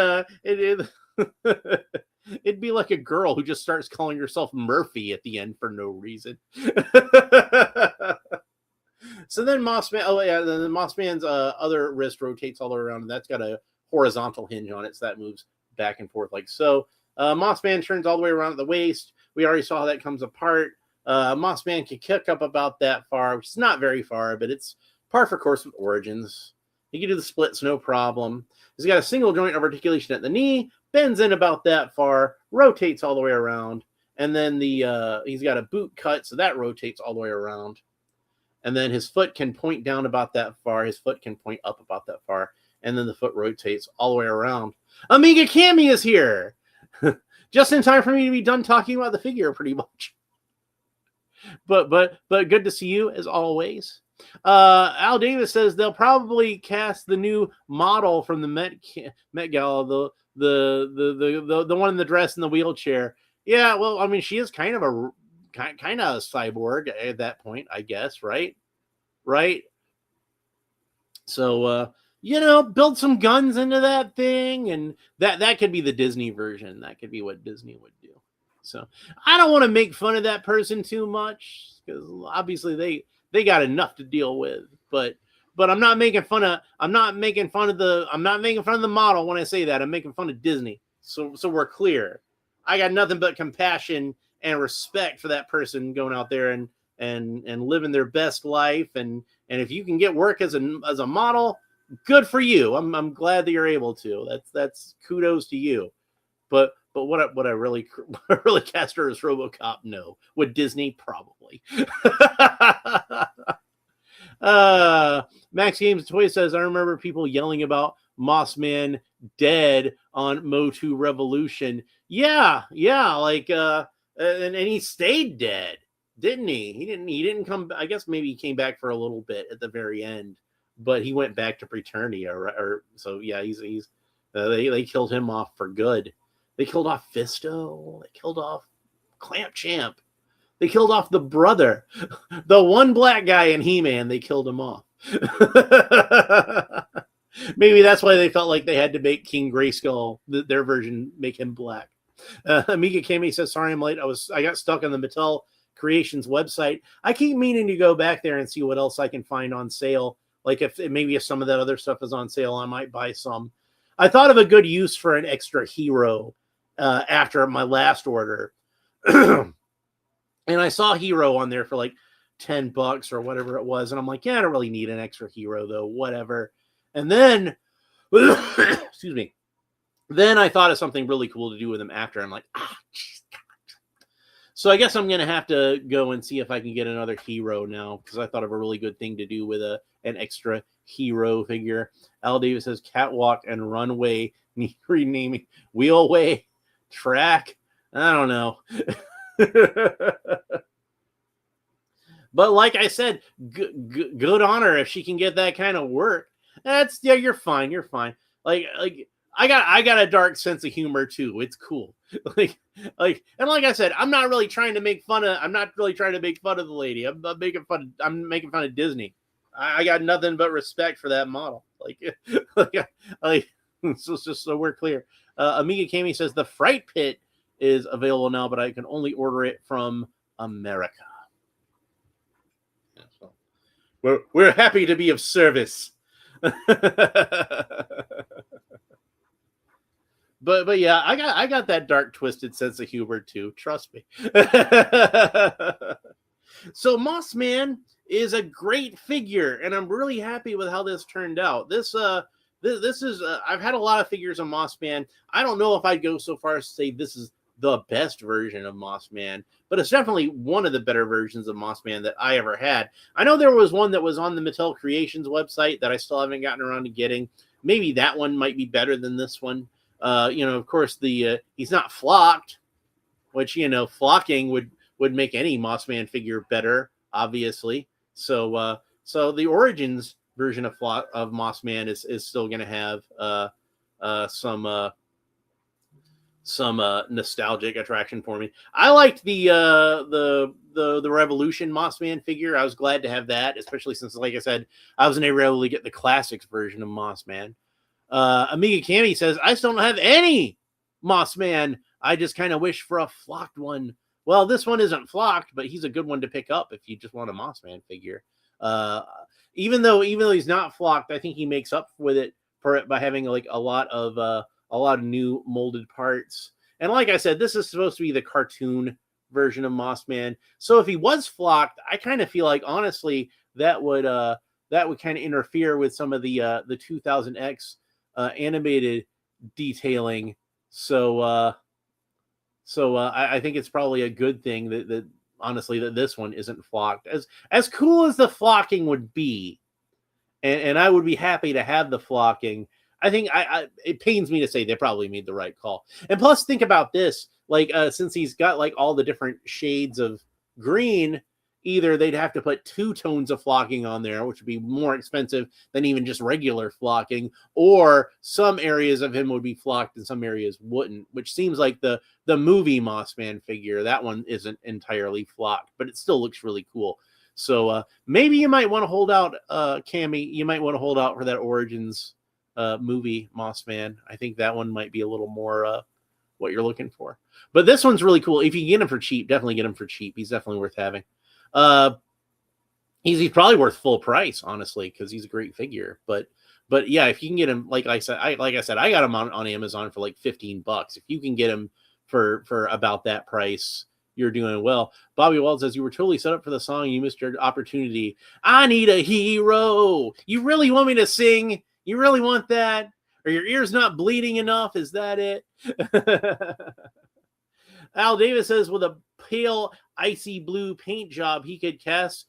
it'd be like a girl who just starts calling herself Murphy at the end for no reason. So then then Mossman's other wrist rotates all the way around, and that's got a horizontal hinge on it, so that moves back and forth like so. Mossman turns all the way around at the waist. We already saw how that comes apart. Mossman can kick up about that far, which is not very far, but it's par for course with Origins. He can do the splits, no problem. He's got a single joint of articulation at the knee, bends in about that far, rotates all the way around, and then he's got a boot cut, so that rotates all the way around. And then his foot can point down about that far, his foot can point up about that far, and then the foot rotates all the way around. Amiga Cami is here! Just in time for me to be done talking about the figure, pretty much. But good to see you as always. Al Davis says they'll probably cast the new model from the Met Gala, the one in the dress and the wheelchair. Yeah, well, I mean, she is kind of a cyborg at that point, I guess, right? So build some guns into that thing, and that could be the Disney version. That could be what Disney would do. So I don't want to make fun of that person too much, because obviously they got enough to deal with. But I'm not making fun of the model when I say that. I'm making fun of Disney. So we're clear. I got nothing but compassion and respect for that person going out there and living their best life. And if you can get work as a model, good for you. I'm glad that you're able to. That's kudos to you. But what I really cast her as RoboCop? No. Would Disney? Probably. Max Games Toy says, I remember people yelling about Mossman dead on Motu Revolution. Yeah, like and he stayed dead, didn't he? He didn't come. I guess maybe he came back for a little bit at the very end, but he went back to Preternia. Or so yeah, he's they killed him off for good. They killed off Fisto. They killed off Clamp Champ. They killed off the brother, the one black guy in He-Man. They killed him off. Maybe that's why they felt like they had to make King Grayskull, their version, make him black. Amiga Kami says, sorry I'm late. I got stuck on the Mattel Creations website. I keep meaning to go back there and see what else I can find on sale. Like if some of that other stuff is on sale, I might buy some. I thought of a good use for an extra hero after my last order. And I saw Hero on there for like $10 or whatever it was. And I'm like, yeah, I don't really need an extra hero though, whatever. And then, excuse me, then I thought of something really cool to do with them after. I'm like, geez. So I guess I'm going to have to go and see if I can get another hero now, because I thought of a really good thing to do with an extra hero figure. Al Davis says catwalk and runway need renaming. Wheelway, track. I don't know. But like I said, good on her if she can get that kind of work. That's, yeah, you're fine. You're fine. Like I got a dark sense of humor too. It's cool. And like I said, I'm not really trying to make fun of the lady. I'm making fun of Disney. I got nothing but respect for that model. So just so we're clear. Amiga Kami says the Fright Pit is available now, but I can only order it from America. Yeah, so we're happy to be of service. But yeah, I got that dark, twisted sense of humor too. Trust me. So Mossman is a great figure, and I'm really happy with how this turned out. This is I've had a lot of figures of Mossman. I don't know if I'd go so far as to say this is the best version of Mossman, but it's definitely one of the better versions of Mossman that I ever had. I know there was one that was on the Mattel Creations website that I still haven't gotten around to getting. Maybe that one might be better than this one. Of course, he's not flocked, which, flocking would make any Mossman figure better, obviously. So the Origins version of Mossman is still going to have some nostalgic attraction for me. I liked the Revolution Mossman figure. I was glad to have that, especially since, like I said, I wasn't able to get the classics version of Mossman. Amiga Kami says, I still don't have any Mossman. I just kind of wish for a flocked one. Well, this one isn't flocked, but he's a good one to pick up if you just want a Mossman figure. Even though he's not flocked, I think he makes up for it by having like a lot of new molded parts. And like I said, this is supposed to be the cartoon version of Mossman. So if he was flocked, I kind of feel like, honestly, that would kind of interfere with some of the 2000X animated detailing. So I think it's probably a good thing that honestly that this one isn't flocked. As cool as the flocking would be, and I would be happy to have the flocking, I think it pains me to say they probably made the right call. And plus, think about this: since he's got like all the different shades of green, either they'd have to put 2 tones of flocking on there, which would be more expensive than even just regular flocking, or some areas of him would be flocked and some areas wouldn't, which seems like the movie Mossman figure, that one isn't entirely flocked, but it still looks really cool. So maybe you might want to hold out, Kami, you might want to hold out for that Origins movie Mossman. I think that one might be a little more what you're looking for. But this one's really cool. If you can get him for cheap, definitely get him for cheap. He's definitely worth having. He's probably worth full price, honestly, because he's a great figure. But yeah, if you can get him, like I said, I got him on Amazon for like $15. If you can get him for about that price, you're doing well. Bobby Wald says, you were totally set up for the song. You missed your opportunity. I need a hero. You really want me to sing? You really want that? Or your ear's not bleeding enough? Is that it? Al Davis says, with a pale, icy blue paint job, he could pass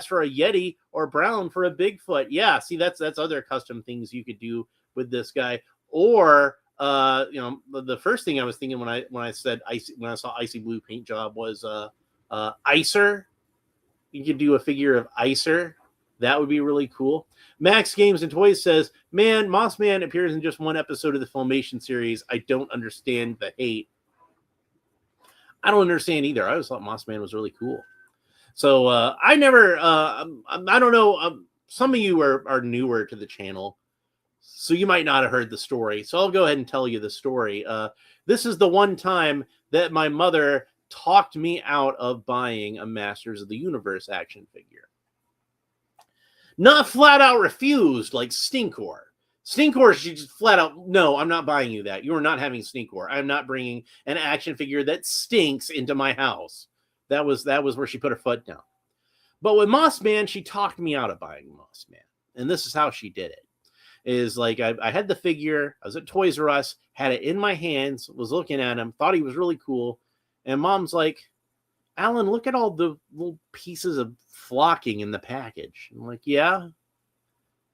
for a Yeti or brown for a Bigfoot. Yeah, see, that's other custom things you could do with this guy. Or the first thing I was thinking when I saw icy blue paint job was Icer. You could do a figure of Icer. That would be really cool. Max Games and Toys says, man, Mossman appears in just one episode of the Filmation series. I don't understand the hate. I don't understand either. I always thought Mossman was really cool. So I don't know. Some of you are newer to the channel, so you might not have heard the story. So I'll go ahead and tell you the story. This is the one time that my mother talked me out of buying a Masters of the Universe action figure. Not flat out refused like Stinkor. Stinkor, she just flat out, no, I'm not buying you that. You are not having Stinkor. I'm not bringing an action figure that stinks into my house. That was where she put her foot down. But with Moss Man, she talked me out of buying Moss Man. And this is how she did it. Is like I had the figure, I was at Toys R Us, had it in my hands, was looking at him, thought he was really cool. And Mom's like, Alan, look at all the little pieces of flocking in the package. I'm like, yeah.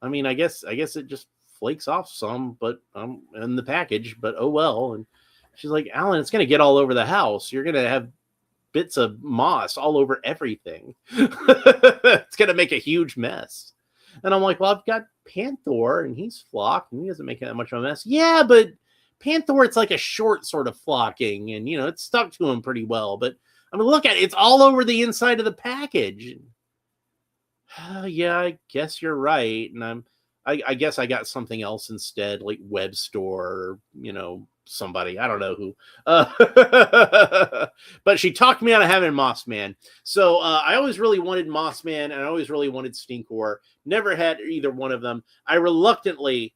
I mean, I guess it just flakes off some, but in the package, but oh well. And she's like, Alan, it's gonna get all over the house. You're gonna have bits of moss all over everything. It's gonna make a huge mess. And I'm like, well, I've got Panther, and he's flocked, and he doesn't make that much of a mess. Yeah, but Panther, it's like a short sort of flocking, and it's stuck to him pretty well. But I mean, look at it; it's all over the inside of the package. Yeah, I guess you're right, and I guess I got something else instead, like Web Store, or somebody, I don't know who. But she talked me out of having Moss Man. So I always really wanted Moss Man, and I always really wanted Stinkor. Never had either one of them. I reluctantly,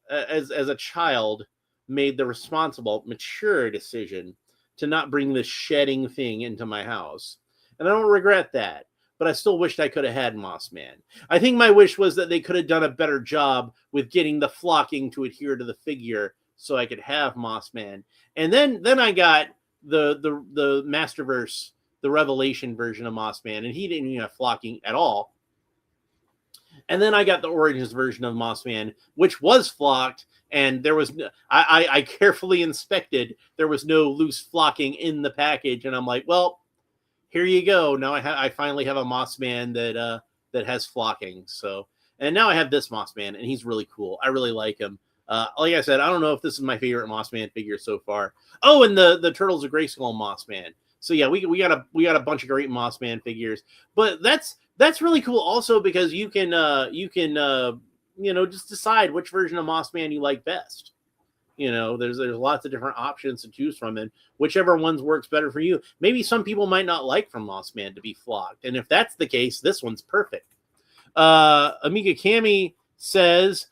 as a child, made the responsible, mature decision to not bring this shedding thing into my house. And I don't regret that. But I still wished I could have had Moss Man. I think my wish was that they could have done a better job with getting the flocking to adhere to the figure so I could have Moss Man. And then I got the Masterverse, the Revelation version of Moss Man, and he didn't even have flocking at all. And then I got the Origins version of Moss Man, which was flocked, and there was I carefully inspected. There was no loose flocking in the package, and I'm like, well, here you go. Now I finally have a Moss Man that has flocking. So, and now I have this Moss Man, and he's really cool. I really like him. Like I said, I don't know if this is my favorite Moss Man figure so far. Oh, and the Turtles of Grayskull Moss Man. So yeah, we got a bunch of great Moss Man figures. But that's really cool also because you can just decide which version of Moss Man you like best. There's lots of different options to choose from, and whichever ones works better for you. Maybe some people might not like from Moss Man to be flocked, and if that's the case, this one's perfect. Amiga Cami says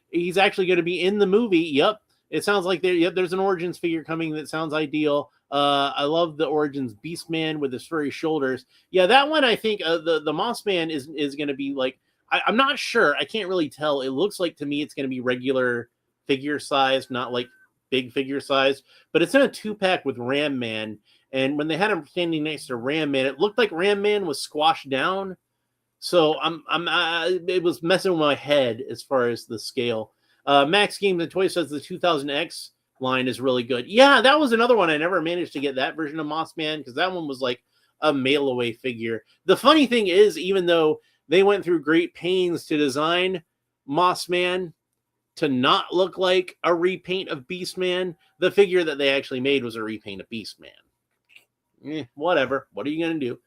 he's actually going to be in the movie. Yep, it sounds like there's an Origins figure coming that sounds ideal. I love the Origins Beastman with his furry shoulders. Yeah, that one I think the Moss Man is going to be like I'm not sure. I can't really tell. It looks like to me it's going to be regular figure size, not like big figure size, but it's in a 2-pack with Ram Man. And when they had him standing next to Ram Man, it looked like Ram Man was squashed down. So it was messing with my head as far as the scale. Max Games and Toy says the 2000X line is really good. Yeah, that was another one. I never managed to get that version of Moss Man because that one was like a mail away figure. The funny thing is, even though they went through great pains to design Moss Man to not look like a repaint of Beastman, the figure that they actually made was a repaint of Beastman. Whatever. What are you going to do?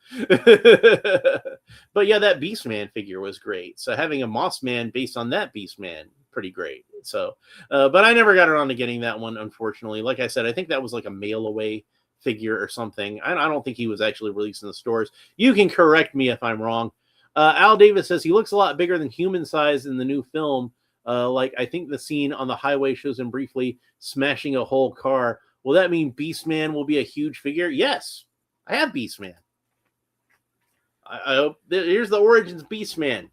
But yeah, that Beastman figure was great. So having a Moss Man based on that Beastman, pretty great. So, but I never got around to getting that one, unfortunately. Like I said, I think that was like a mail away figure or something. I don't think he was actually released in the stores. You can correct me if I'm wrong. Al Davis says he looks a lot bigger than human size in the new film. Like I think the scene on the highway shows him briefly smashing a whole car. Will that mean Beastman will be a huge figure? Yes, I have Beastman. I hope here's the Origins Beastman,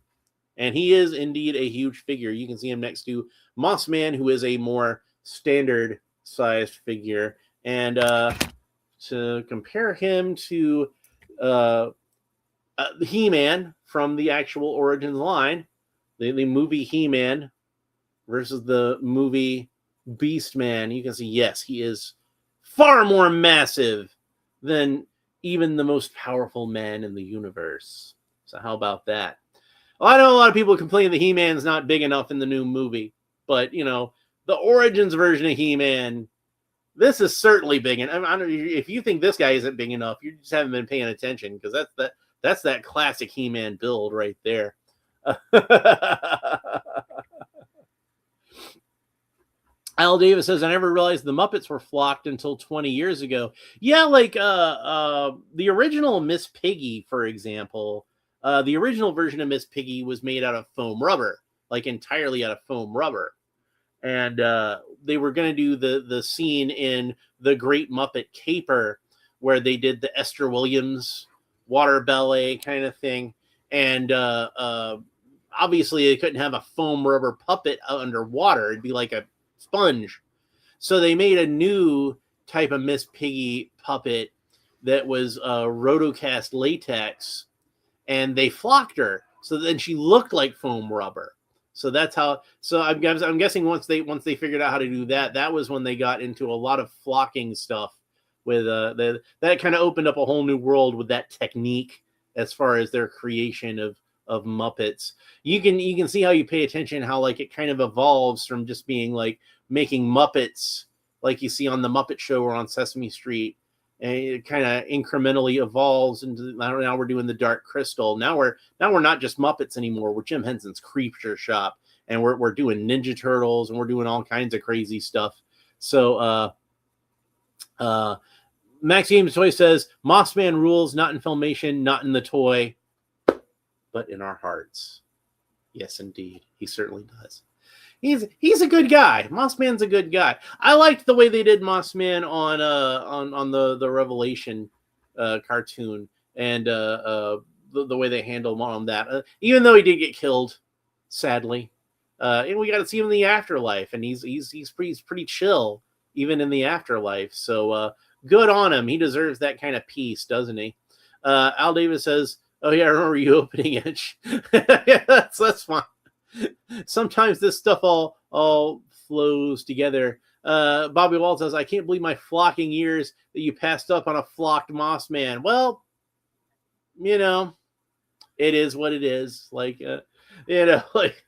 and he is indeed a huge figure. You can see him next to Moss Man, who is a more standard sized figure, and to compare him to He-Man from the actual Origins line, the movie He-Man versus the movie Beastman, you can see, yes, he is far more massive than even the most powerful man in the universe. So how about that? Well, I know a lot of people complain that He-Man's not big enough in the new movie, but, the Origins version of He-Man, this is certainly big. And I don't know, if you think this guy isn't big enough, you just haven't been paying attention, because that's that classic He-Man build right there. Al Davis says, I never realized the Muppets were flocked until 20 years ago. Yeah, like the original Miss Piggy, for example, the original version of Miss Piggy was made out of foam rubber, like entirely out of foam rubber. And they were going to do the scene in The Great Muppet Caper where they did the Esther Williams water ballet kind of thing. And obviously they couldn't have a foam rubber puppet underwater. It'd be like a sponge. So they made a new type of Miss Piggy puppet that was rotocast latex, and they flocked her. So then she looked like foam rubber. So that's how. So I'm guessing once they figured out how to do that, that was when they got into a lot of flocking stuff. With that kind of opened up a whole new world with that technique as far as their creation of Muppets. You can see how you pay attention, how like it kind of evolves from just being like making Muppets like you see on the Muppet Show or on Sesame Street, and it kind of incrementally evolves into now we're doing the Dark Crystal. Now we're not just Muppets anymore. We're Jim Henson's Creature Shop, and we're doing Ninja Turtles, and we're doing all kinds of crazy stuff. So Max Games Toy says Mossman rules, not in Filmation, not in the toy, but in our hearts. Yes, indeed, he certainly does. He's a good guy. Mossman's a good guy. I liked the way they did Mossman on the Revelation cartoon, and the way they handled him on that. Even though he did get killed, sadly, and we got to see him in the afterlife, and he's pretty chill even in the afterlife. So good on him. He deserves that kind of peace, doesn't he? Al Davis says, "Oh yeah, I remember you opening it." Yeah, that's fine. Sometimes this stuff all flows together. Bobby Walt says, "I can't believe my flocking years that you passed up on a flocked Mossman." Well, it is what it is. Like, like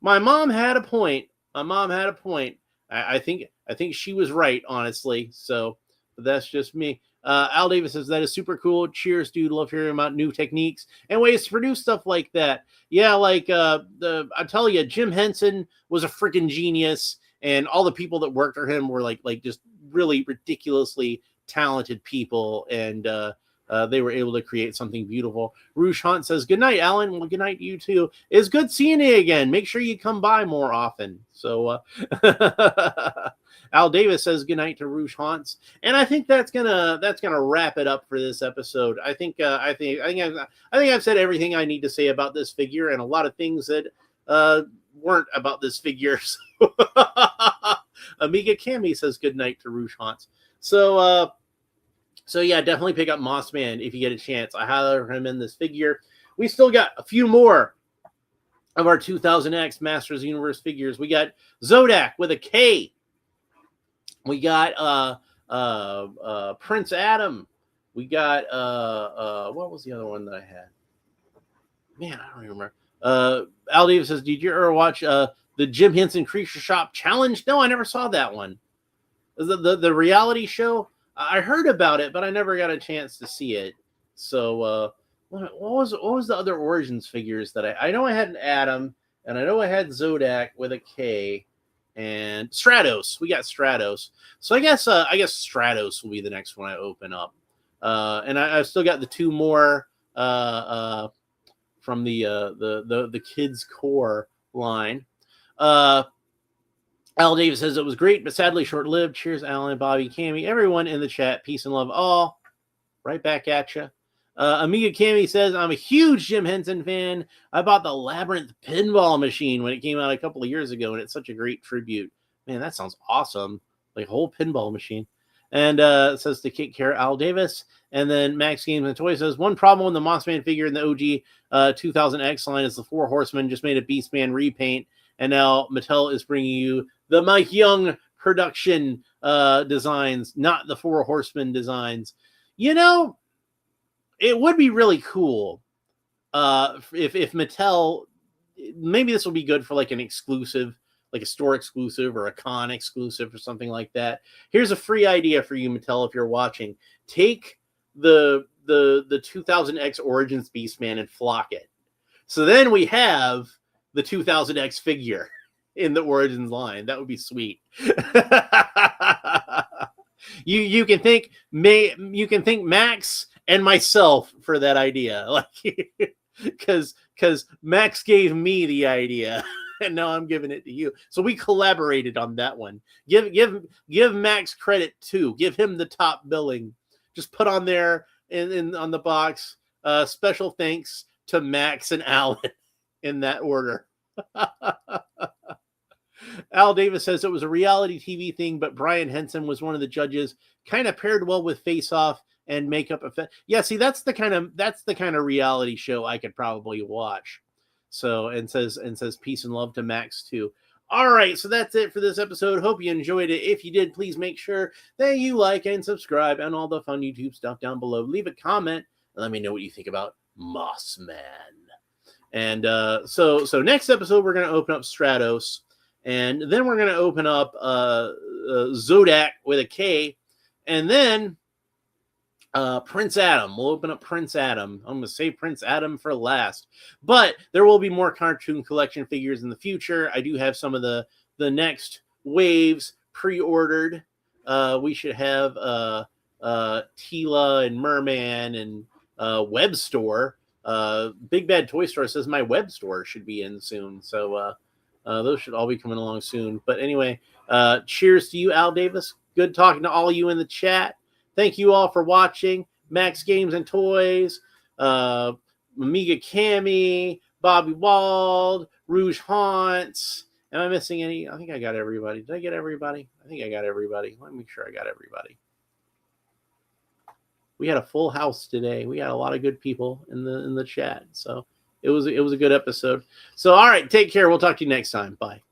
my mom had a point. I think she was right, honestly. So that's just me. Al Davis says, "That is super cool. Cheers, dude. Love hearing about new techniques and ways to produce stuff like that." Yeah, like I tell you, Jim Henson was a freaking genius, and all the people that worked for him were like just really ridiculously talented people, and they were able to create something beautiful. Rouge Hunt says, "Good night, Alan." Well, good night to you too. It's good seeing you again. Make sure you come by more often. So Al Davis says good night to Rouge Haunts, and I think that's gonna wrap it up for this episode. I think I've said everything I need to say about this figure, and a lot of things that weren't about this figure. So Amiga Cami says good night to Rouge Haunts. So yeah, definitely pick up Mossman if you get a chance. I highly recommend this figure. We still got a few more of our 2000X Masters of the Universe figures. We got Zodak with a K. We got Prince Adam. We got what was the other one that I had? Man, I don't remember. Al Davis says, "Did you ever watch the Jim Henson Creature Shop Challenge?" No, I never saw that one. The reality show. I heard about it, but I never got a chance to see it. So what was the other Origins figures that I know I had an Adam, and I know I had Zodak with a K. And Stratos, we got Stratos. So I guess Stratos will be the next one I open up. And I've still got the two more from the Kids Core line. Al Davis says it was great, but sadly short-lived. Cheers, Alan, Bobby, Cammy, everyone in the chat. Peace and love all. Right back at you. Amiga Cammy says, "I'm a huge Jim Henson fan. I bought the Labyrinth pinball machine when it came out a couple of years ago, and it's such a great tribute." Man, that sounds awesome. Like a whole pinball machine. And it says to kick care Al Davis. And then Max Games and Toy says, "One problem with the Mossman figure in the OG 2000X line is the Four Horsemen just made a Beastman repaint, and now Mattel is bringing you the Mike Young production designs, not the Four Horsemen designs." It would be really cool if Mattel, maybe this will be good for like an exclusive, like a store exclusive or a con exclusive or something like that. Here's a free idea for you, Mattel, if you're watching. Take the 2000X Origins Beastman and flock it. So then we have the 2000X figure in the Origins line. That would be sweet. You can thank Max and myself for that idea, like, because Max gave me the idea, and now I'm giving it to you. So we collaborated on that one. Give Max credit too. Give him the top billing. Just put on there on the box. Special thanks to Max and Alan in that order. Al Davis says it was a reality TV thing, but Brian Henson was one of the judges. Kind of paired well with Face Off and Makeup Effect. Yeah, see, that's the kind of reality show I could probably watch. So and says peace and love to Max too. All right, so that's it for this episode. Hope you enjoyed it. If you did, please make sure that you like and subscribe and all the fun YouTube stuff down below. Leave a comment and let me know what you think about Mossman. And so next episode we're going to open up Stratos. And then we're going to open up Zodak with a K. And then Prince Adam. We'll open up Prince Adam. I'm going to save Prince Adam for last. But there will be more cartoon collection figures in the future. I do have some of the next waves pre-ordered. We should have Tila and Merman and Web Store. Big Bad Toy Store says my Web Store should be in soon. So those should all be coming along soon. But anyway, cheers to you, Al Davis. Good talking to all of you in the chat. Thank you all for watching. Max Games and Toys, Amiga Cami, Bobby Wald, Rouge Haunts. Am I missing any? I think I got everybody. Did I get everybody? I think I got everybody. Let me make sure I got everybody. We had a full house today. We had a lot of good people in the chat. So it was a good episode. So all right, take care. We'll talk to you next time. Bye.